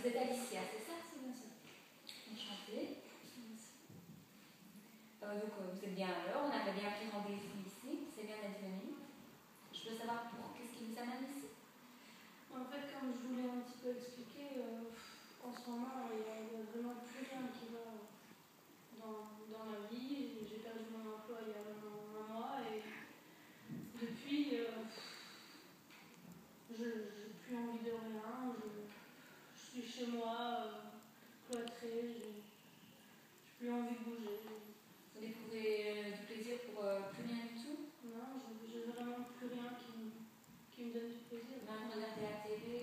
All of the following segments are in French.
vous êtes Alicia, c'est ça? C'est bien ça. Enchantée. Donc vous êtes bien à l'heure, on avait bien pris rendez-vous ici, c'est bien d'être venu. Je veux savoir qu'est-ce qui vous amène ici? En fait, comme je voulais un petit peu expliquer, en ce moment, il n'y a vraiment plus rien qui va dans ma vie. J'ai perdu mon emploi il y a un mois et depuis, je n'ai plus envie de rien. Je suis chez moi, cloîtrée, j'ai plus envie de bouger. Vous éprouvez du plaisir pour plus rien du tout? Non, j'ai vraiment plus rien qui me donne du plaisir. Même regarder la télé?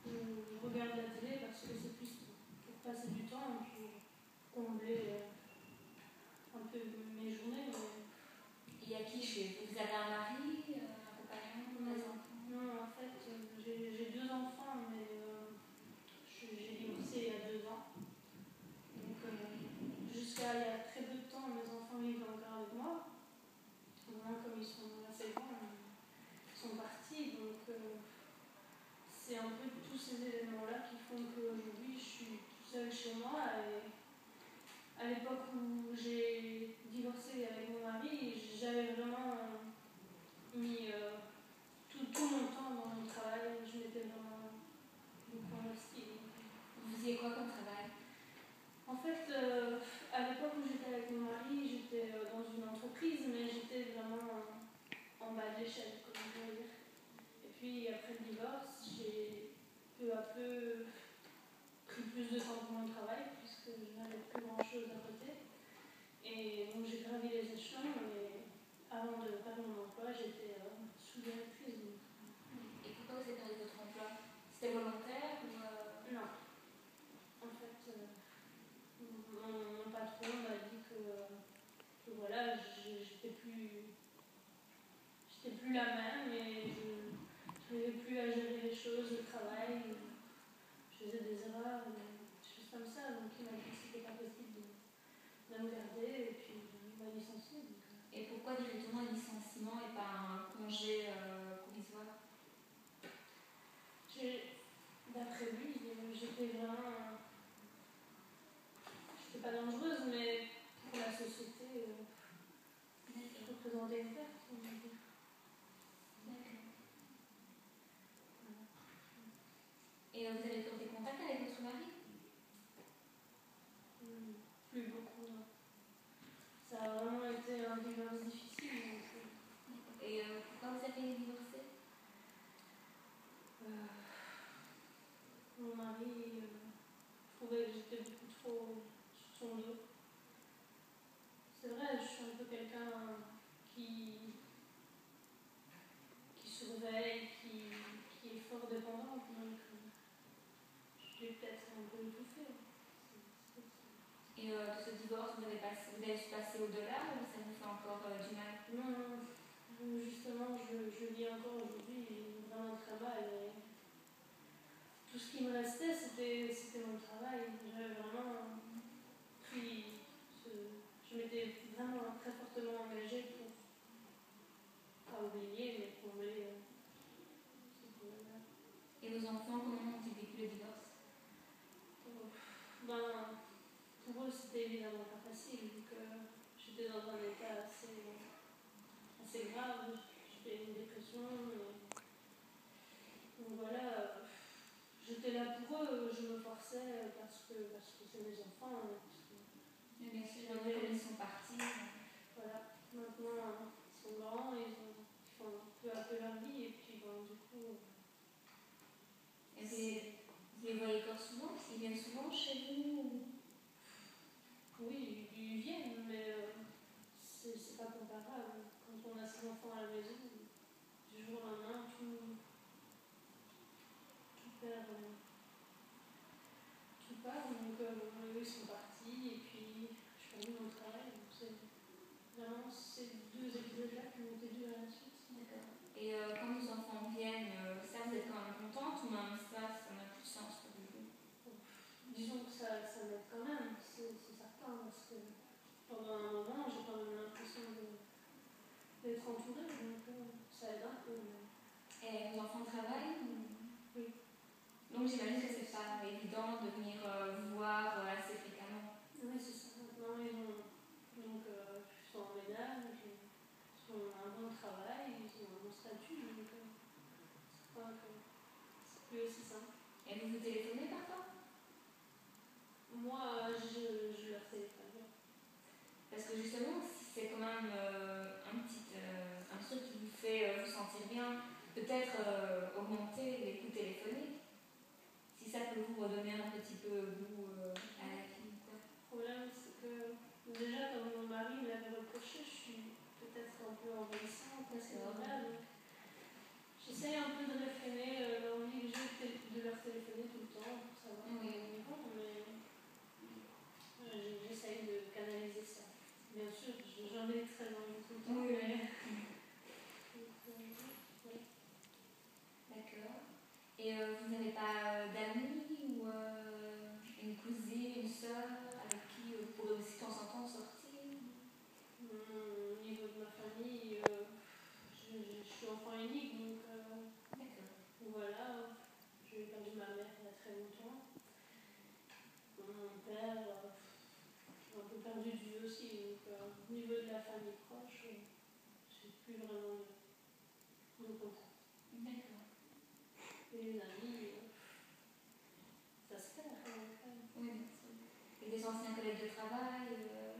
Je regarde la télé parce que c'est plus pour passer du temps et puis combler un peu mes journées. Il y a qui chez vous? Vous avez un mari, un compagnon, des enfants? Non, en fait, j'ai 2 enfants, mais j'ai divorcé il y a 2 ans. Donc, jusqu'à il y a très peu de temps, mes enfants vivent encore avec moi. Maintenant, comme ils sont assez grands, ils sont partis. Donc, c'est un peu tous ces éléments-là qui font qu'aujourd'hui, je suis toute seule chez moi. Et à l'époque où j'ai divorcé avec mon mari, j'avais vraiment mis tout mon temps dans mon travail. Je m'étais vraiment beaucoup investie. Vous faisiez quoi comme travail? En fait, à l'époque où j'étais avec mon mari, j'étais dans une entreprise, mais j'étais vraiment en bas de l'échelle, comme on pourrait dire. Et puis après le divorce, j'ai peu à peu pris plus de temps pour mon travail, puisque je n'avais plus grand-chose à côté. Et donc j'ai gravi les échelons, et avant de perdre mon emploi, j'étais sous-directrice. Et pourquoi vous avez perdu votre emploi? C'était volontaire ou Non. En fait, mon patron m'a dit que voilà, j'étais plus la même et je n'arrivais plus à gérer les choses, le travail, je faisais des erreurs, des choses comme ça. Donc il m'a dit que c'était pas possible de me garder et puis il m'a licencié. Et pourquoi directement un licenciement et pas un congé provisoire? D'après lui, j'étais vraiment... J'étais pas dangereuse, mais pour la société, je représentais une perte. Et vous avez gardé contact avec votre mari? Plus beaucoup. Non. Ça a vraiment été un divorce difficile. Et pourquoi vous avez divorcé? Mon mari trouvait que j'étais beaucoup trop sur son dos. C'est vrai, je suis un peu quelqu'un qui surveille, qui est fort dépendante, donc je l'ai peut-être un peu étouffée. Et de ce divorce, vous avez su passer au-delà ou ça vous fait encore du mal? Non, justement, je vis encore aujourd'hui vraiment très mal. Et tout ce qui me restait, c'était mon travail. J'avais vraiment pris je m'étais vraiment très fortement engagée pour pas oublier, mais combler ce problème-là. Et vos enfants, comment ont-ils vécu le divorce? Pour eux, c'était évidemment pas facile, vu que j'étais dans un état assez grave. J'étais une dépression. Donc voilà, j'étais là pour eux, je me forçais parce que c'est mes enfants. Mais bien sûr, ils sont partis. Voilà, maintenant ils sont grands, ils font peu à peu leur vie, et puis du coup. Et vous les voyez encore souvent? Ils viennent souvent chez vous? Oui, ils viennent, mais c'est pas comparable. Quand on a ses enfants à la maison, du jour au lendemain, tout part. Donc eux, ils sont partis, et puis je fais mon travail. Donc c'est vraiment ces 2 épisodes-là qui m'ont été dus à la suite. D'accord. Et quand vos enfants viennent, ça vous êtes quand même contente ou même ça n'a plus de sens pour vous? Disons que ça m'aide quand même, c'est certain, parce que pendant un moment, j'ai quand même l'impression d'être entourée, donc ça aide un peu. Et vos enfants travaillent? Oui. Donc j'imagine évident de venir vous voir assez fréquemment. Oui, c'est ça. Maintenant, ils sont en ménage, ils ont un bon travail, ils ont un bon statut, donc c'est pas que c'est plus aussi simple. Et vous vous téléphonez parfois? Moi, je leur téléphone. Parce que justement, si c'est quand même un truc qui vous fait vous sentir bien, peut-être augmenter les coûts téléphoniques, si ça peut vous redonner un petit peu goût à la vie. Le problème, c'est que déjà, comme mon mari me l'avait reproché, je suis peut-être un peu envahissante, c'est normal. Donc j'essaye un peu de réfréner l'envie que j'ai de leur téléphoner tout le temps pour savoir comment ils vont, mais j'essaye de canaliser ça. Bien sûr, j'en ai très envie tout le temps, mais... D'accord. Et vous n'avez pas d'amis ou une cousine, une soeur avec qui vous pourrez aussi de temps en temps sortir? Au niveau de ma famille, je suis enfant unique, donc voilà, j'ai perdu ma mère il y a très longtemps. Mon père, j'ai un peu perdu de vue aussi, donc au niveau de la famille proche, j'ai plus vraiment de contact. D'accord. Et les amis, ça se perd quand même. Oui, bien sûr. Et des anciens collègues de travail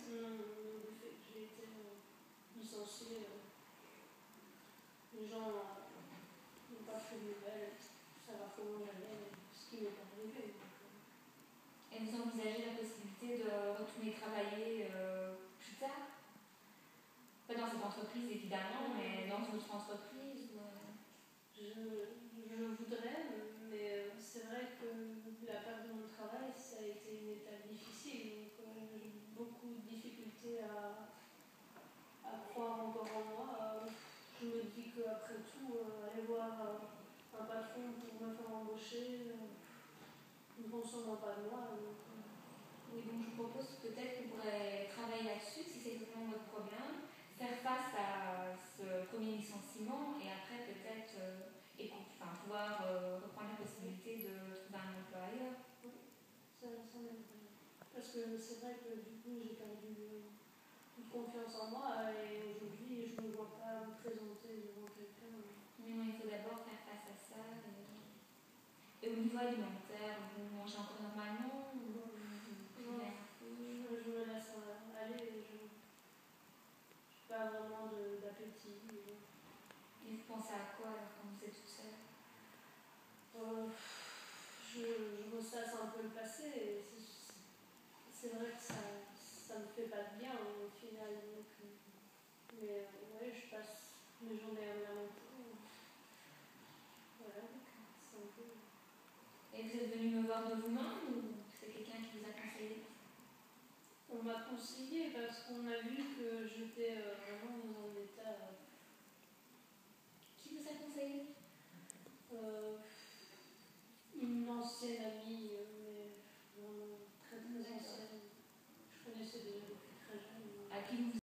Non, le fait que j'ai été licenciée, les gens n'ont pas pris de nouvelles, savoir comment j'allais, ce qui m'est arrivé. Et vous envisagez la possibilité de retourner travailler plus tard? Pas dans cette entreprise évidemment, mais dans une autre entreprise Je voudrais, mais c'est vrai que la perte de mon travail, ça a été une étape difficile. Donc j'ai beaucoup de difficultés à croire encore en moi. Je me dis qu'après tout, aller voir un patron pour me faire embaucher, ne consomme pas de moi. Oui, donc je vous propose peut-être que vous pourrez travailler là-dessus, si c'est vraiment votre problème, faire face à ce premier licenciement et après peut-être pouvoir reprendre la possibilité de trouver un emploi ailleurs. Oui, ça m'aimerait. Parce que c'est vrai que du coup j'ai perdu toute confiance en moi et aujourd'hui je ne me vois pas me présenter devant quelqu'un. Mais non, il faut d'abord faire face à ça. Et au niveau alimentaire, vous mangez encore normalement ou Non, je me laisse aller, je n'ai pas vraiment d'appétit. Et vous pensez à quoi alors quand vous êtes toute seule? Je ressasse un peu le passé et c'est vrai que ça me fait pas de bien au final. Donc, mais ouais, je passe mes journées à la maison. Voilà, c'est un peu... Et vous êtes venu me voir de vous-même ou c'est quelqu'un qui vous a conseillé? On m'a conseillé parce qu'on a vu que j'étais vraiment dans